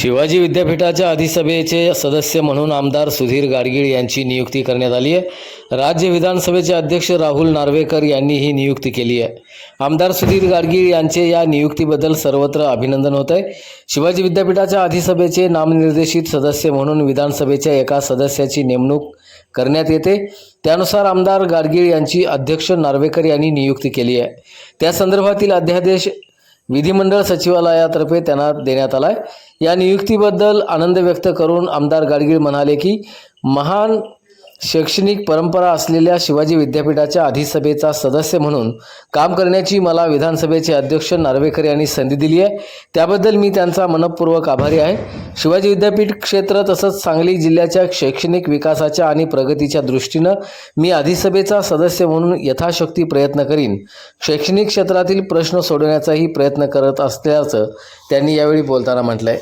शिवाजी विद्यापीठाच्या अधिसभेचे सदस्य म्हणून आमदार सुधीर गाडगीळ यांची नियुक्ती करण्यात आली आहे। राज्य विधानसभेचे अध्यक्ष राहुल नार्वेकर यांनी ही नियुक्ती केली आहे। आमदार सुधीर गाडगीळ यांचे या नियुक्तीबद्दल सर्वत्र अभिनंदन होत आहे। शिवाजी विद्यापीठाच्या अधिसभेचे नामनिर्देशित सदस्य म्हणून विधानसभेच्या एका सदस्याची नेमणूक करण्यात येते। त्यानुसार आमदार गाडगीळ यांची अध्यक्ष नार्वेकर यांनी नियुक्ती केली आहे। त्या संदर्भातील अध्यादेश विधिमंडळ सचिवालयातर्फे त्यांना देण्यात आला आहे। या नियुक्तीबद्दल आनंद व्यक्त करून आमदार गाडगीळ म्हणाले की महान शैक्षणिक परंपरा असलेल्या शिवाजी विद्यापीठाच्या अधिसभेचा सदस्य म्हणून काम करण्याची मला विधानसभेचे अध्यक्ष नार्वेकर यांनी संधी दिली आहे, त्याबद्दल मी त्यांचा मनपूर्वक आभारी आहे। शिवाजी विद्यापीठ क्षेत्र तसंच सांगली जिल्ह्याच्या शैक्षणिक विकासाच्या आणि प्रगतीच्या दृष्टीने मी अधिसभेचा सदस्य म्हणून यथाशक्ती प्रयत्न करीन। शैक्षणिक क्षेत्रातील प्रश्न सोडवण्याचाही प्रयत्न करत असल्याचं त्यांनी यावेळी बोलताना म्हटलंय।